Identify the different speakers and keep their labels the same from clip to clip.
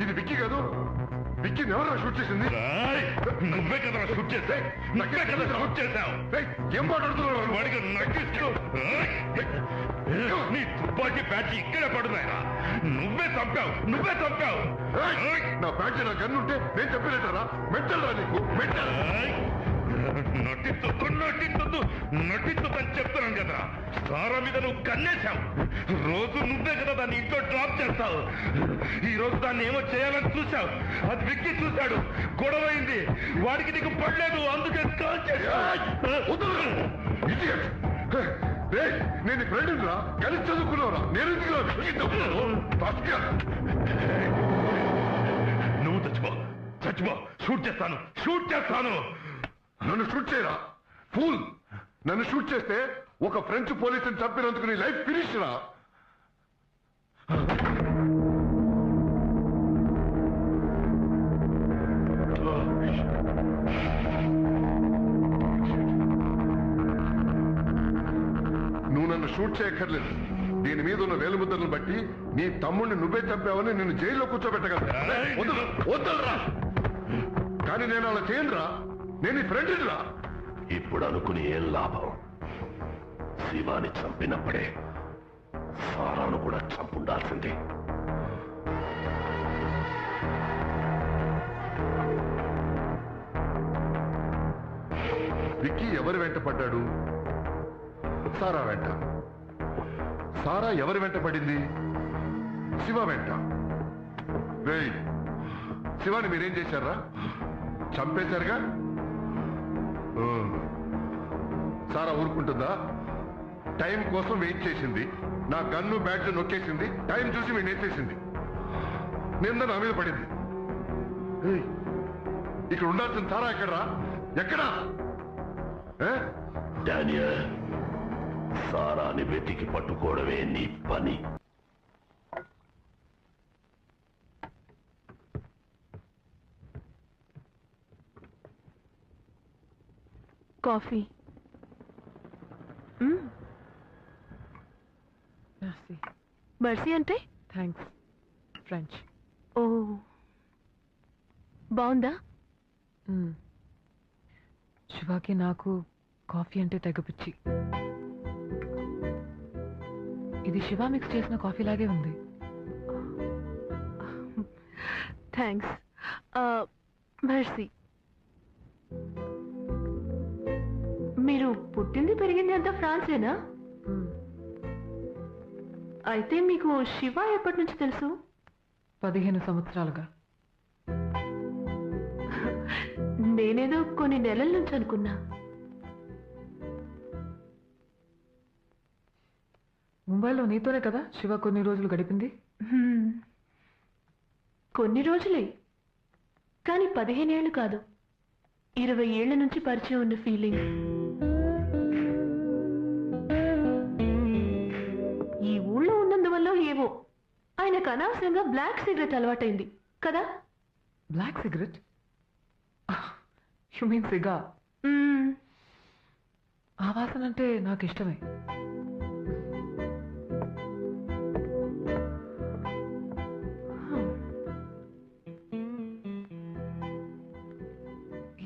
Speaker 1: ఇది విక్కీ కాదు. విక్కీ ఎవరా షూట్ చేసింది?
Speaker 2: నువ్వే కదా షూట్ చేసా. నాకే కదా షూట్ చేశావు.
Speaker 1: ఏం మాట్లాడుతున్నావు?
Speaker 2: వాడికి నటిస్తూ నీ తుపాకీ బ్యాచ్ ఇక్కడే పడుతున్నాయా? నువ్వే చంపావు.
Speaker 1: నా బ్యాచ్ నా గన్ను ఉంటే నేను చెప్పలేటారా? మెట్టరా నీకు మెట్టల్. నటించొద్దని చెప్తున్నాను కదా. సారా మీద నువ్వు కన్నేశావు. రోజు నువ్వే కదా దాన్ని ఇంట్లో డ్రాప్ చేస్తావు. ఈ రోజు దాన్ని ఏమో చేయాలని చూశావు. అది విక్కి చూశాడు, గొడవైంది. వాడికి నీకు పడలేదు, అందుకే కాల్ చేశావు. నేను ఫ్రెండ్ రా, కలిసి చదువుకున్నావురా. నేను
Speaker 2: నువ్వు చచ్చిపో. షూట్ చేస్తాను.
Speaker 1: నన్ను షూట్ చేయరా ఫూల్. నన్ను షూట్ చేస్తే ఒక ఫ్రెంచ్ పోలీసుని చంపినందుకు నీ లైఫ్ ఫినిష్ రా. నువ్వు నన్ను షూట్ చేయక్కర్లేదు. దీని మీద ఉన్న వేలుముద్రను బట్టి నీ తమ్ముడిని నువ్వే చంపావని నిన్ను జైల్లో కూర్చోబెట్టగలరా? వద్దరా. కానీ నేను అలా చేయనురా. నేను నీ ఫ్రెండ్ రా.
Speaker 2: ఇప్పుడు అనుకుని ఏం లాభం? శివాని చంపినప్పుడే సారాను కూడా చంపుండాల్సిందే.
Speaker 1: విక్కీ ఎవరి వెంట పడ్డాడు? సారా వెంట. సారా ఎవరి వెంట పడింది? శివ వెంట. శివాని మీరేం చేశారా? చంపేశారుగా. సారా ఊరుకుంటుందా? టైం కోసం వెయిట్ చేసింది. నా గన్ను బ్యాట్ నొక్కేసింది. టైం చూసి మేము నేర్చేసింది. నింద నా మీద పడింది. ఇక్కడ ఉండాల్సిన సారా ఎక్కడా?
Speaker 2: డానియల్, సారాని వెతికి పట్టుకోవడమే నీ పని.
Speaker 3: కాఫీ. మర్సీ అంటే
Speaker 4: థ్యాంక్స్. ఫ్రెంచ్.
Speaker 3: ఓ, బాగుందా?
Speaker 4: శివాకి నాకు కాఫీ అంటే తెగపిచ్చి. ఇది శివ మిక్స్ చేసిన కాఫీ లాగే ఉంది.
Speaker 3: థ్యాంక్స్. మర్సీ, మీరు పుట్టింది పెరిగింది అంతా ఫ్రాన్సేనా? అయితే మీకు శివ ఎప్పటి నుంచి తెలుసు?
Speaker 4: 15 సంవత్సరాలుగా.
Speaker 3: నేనేదో కొన్ని నెలల నుంచి అనుకున్నా.
Speaker 4: ముంబైలో నీతోనే కదా శివ కొన్ని రోజులు గడిపింది?
Speaker 3: కొన్ని రోజులే, కానీ 15 ఏళ్ళు కాదు, 20 ఏళ్ల నుంచి పరిచయం ఉన్న ఫీలింగ్. ఈ ఊళ్ళో ఉన్నందువల్ల ఏవో ఆయనకు అనవసరంగా బ్లాక్ సిగరెట్ అలవాటైంది కదా?
Speaker 4: Black cigarette? యు మీన్ సిగా? ఆ వాసన అంటే నాకు ఇష్టమే.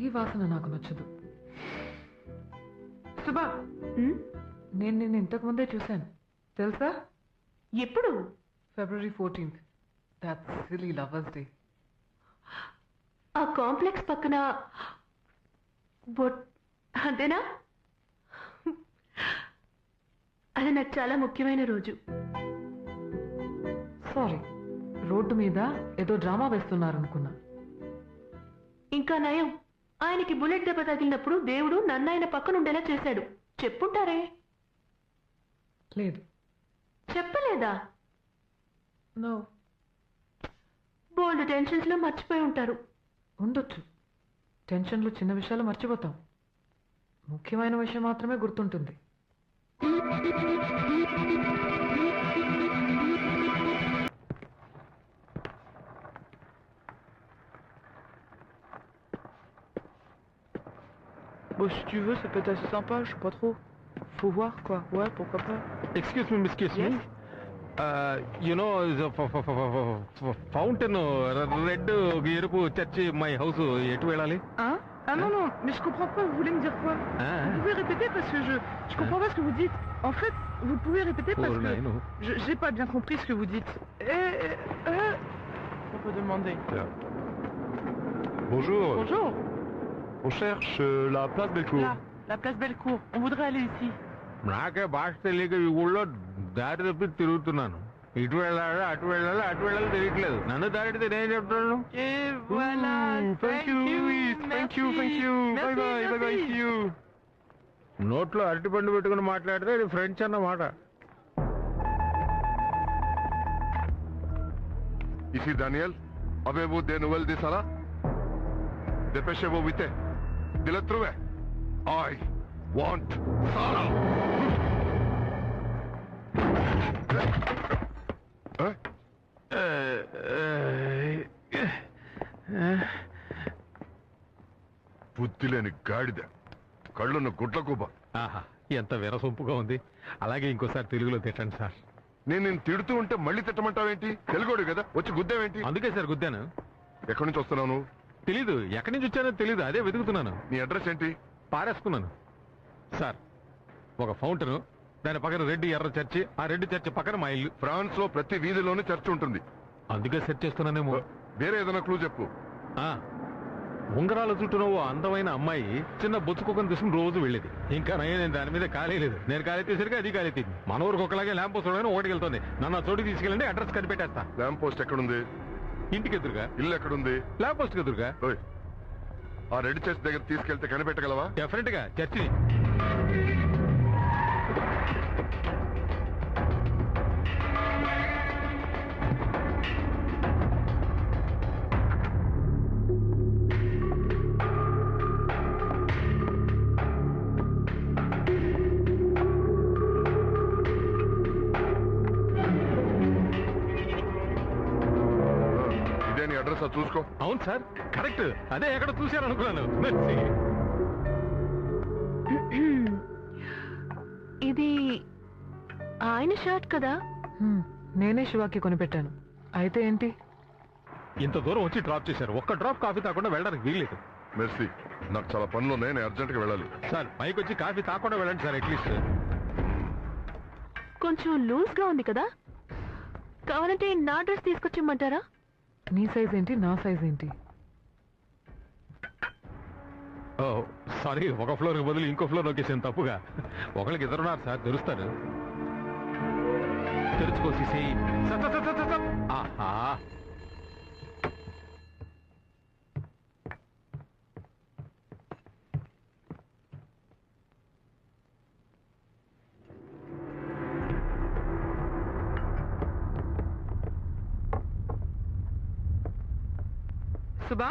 Speaker 4: ఈ వాసన నాకు నచ్చదు. సుబా, నేను నిన్ను ఇంతకు ముందే చూశాను తెలుసా?
Speaker 3: ఎప్పుడు?
Speaker 4: February 14th. That's silly Lovers Day.
Speaker 3: ఆ కాంప్లెక్స్ పక్కన అంతేనా? అది నాకు చాలా ముఖ్యమైన రోజు.
Speaker 4: సారీ, రోడ్డు మీద ఏదో డ్రామా వేస్తున్నారు అనుకున్నా.
Speaker 3: ఇంకా నయం, ఆయనకి బుల్లెట్ దెబ్బ తగిలినప్పుడు దేవుడు నన్ను ఆయన పక్కన ఉండేలా చేశాడు. చెప్పుంటారే?
Speaker 4: లేదు.
Speaker 3: చెప్పలేదా?
Speaker 4: నో.
Speaker 3: బోల్డ్ టెన్షన్స్ లో మర్చిపోయి ఉంటారు.
Speaker 4: ఉండొచ్చు. టెన్షన్లు చిన్న విషయాలు మర్చిపోతాం, ముఖ్యమైన విషయం మాత్రమే గుర్తుంటుంది.
Speaker 5: Bon, si tu veux, ça peut être assez sympa, je sais pas trop. Faut voir, quoi. Ouais, pourquoi pas.
Speaker 6: Excuse me,
Speaker 2: you know fountain red ఎరుపు చర్చి మై హౌస్ ఎటు వెళ్ళాలి?
Speaker 5: Hein? Ah non, non, mais je comprends pas, vous voulez me dire quoi? Vous pouvez répéter parce que je comprends pas ce que vous dites. En fait, vous pouvez répéter parce que j'ai pas bien compris ce que vous dites. On peut demander.
Speaker 1: Bonjour.
Speaker 5: Bonjour.
Speaker 1: On cherche la place Bellecour.
Speaker 5: Là, la place Bellecour. On voudrait aller ici.
Speaker 2: నాకే భాష తెలియక ఈ ఊళ్ళో దారి తప్పి తిరుగుతున్నాను. ఇటు వెళ్ళాలి అటు వెళ్ళాలి అటు వెళ్ళాలి తెలియట్లేదు. నన్ను దారితే నేను చెప్తాను.
Speaker 5: Et voilà.
Speaker 1: Thank you, Louis. Thank you. Bye bye. See you.
Speaker 2: నోట్లో అరటిపండు పెట్టుకుని మాట్లాడితే ఇది ఫ్రెంచ్ అన్నమాట.
Speaker 1: Ici Daniel. Avez-vous des nouvelles de Sarah? Dépêchez-vous vite. De la trouver. I want Sarah. బుద్ధి లేని గాడిద, కళ్ళున్న గుడ్ల కూబ.
Speaker 2: ఆహా, ఎంత విరసొంపుగా ఉంది. అలాగే ఇంకోసారి తెలుగులో తిట్టండి సార్.
Speaker 1: నేను తిడుతూ ఉంటే మళ్ళీ తిట్టమంటావేంటి? తెలుగోడు కదా, వచ్చి గుద్దావేంటి?
Speaker 2: అందుకే సార్ గుద్దాను.
Speaker 1: ఎక్కడి నుంచి వస్తున్నాను?
Speaker 2: తెలీదు, ఎక్కడి నుంచి వచ్చానో తెలీదు, అదే వెతుకుతున్నాను.
Speaker 1: నీ అడ్రస్ ఏంటి?
Speaker 2: పారేసుకున్నాను సార్. ఒక ఫౌంటైన్, దాని పక్కన రెడ్ ఎర్ర చర్చి, ఆ రెడ్ చర్చి పక్కన మా ఇల్లు.
Speaker 1: ఫ్రాన్స్ లో ప్రతి వీధిలోనే చర్చ్ ఉంటుంది.
Speaker 2: అందుకే సెర్చ్ చేస్తున్నానేమో.
Speaker 1: వేరే ఏదైనా క్లూ చెప్పు.
Speaker 2: ఉంగరాల చుట్టూ ఓ అందమైన అమ్మాయి చిన్న బొచ్చుకోకని తీసుకుని రోజు వెళ్ళేది. ఇంకా నేను దాని మీద కాలేదు. నేను కాలెత్తేసరికి అది కాలెత్తింది. మన ఊరికి ఒకలాగే ల్యాంప్ పోస్ట్ ఒకటికి వెళ్తుంది. నన్ను చోటుకి తీసుకెళ్ళండి, అడ్రస్ కనిపెట్టేస్తా.
Speaker 1: ల్యాంప్ పోస్ట్ ఎక్కడుంది?
Speaker 2: ఇంటికి ఎదురుగా.
Speaker 1: ఇల్లు ఎక్కడుంది?
Speaker 2: ల్యాంప్ పోస్ట్ ఎదురుగా.
Speaker 1: ఆ రెడ్ చర్చ్ దగ్గర తీసుకెళ్తే కనిపెట్టగలవా?
Speaker 2: డెఫినెట్ గా చర్చిని.
Speaker 1: అడ్రస్ చూసుకో.
Speaker 2: అవును సార్, కరెక్ట్. అదే ఎక్కడ చూశాను అనుకున్నాను.
Speaker 3: ఇది ఆయన షర్ట్ కదా?
Speaker 4: నేనే శివాకి కొనిపెట్టాను. అయితే ఏంటి?
Speaker 2: ఇంత దూరం వచ్చి డ్రాప్ చేశారు. ఒక్క డ్రాప్ కాఫీ తాకుండా వెళ్ళడానికి వీల్లేదు.
Speaker 1: మెర్సీ, నాకు చాలా పనులు ఉన్నాయి, నేను అర్జెంట్ గా వెళ్ళాలి.
Speaker 2: సార్ పైకి వచ్చి కాఫీ తాకుండా వెళ్ళండి సార్ అట్లీస్ట్.
Speaker 3: కొంచెం లూజ్ గా ఉంది కదా, కావాలంటే నా డ్రెస్ తీసుకొచ్చిమ్మంటారా?
Speaker 4: నీ సైజ్ ఏంటి, నా సైజ్ ఏంటి?
Speaker 2: సారీ, ఒక ఫ్లోర్ బదులు ఇంకో ఫ్లోర్ లొకేషన్ తప్పుగా. ఒకళ్ళకి ఇద్దరున్నారు సార్, తెరుస్తారు. తెరుచుకోసి. ఆహా,
Speaker 5: Suba?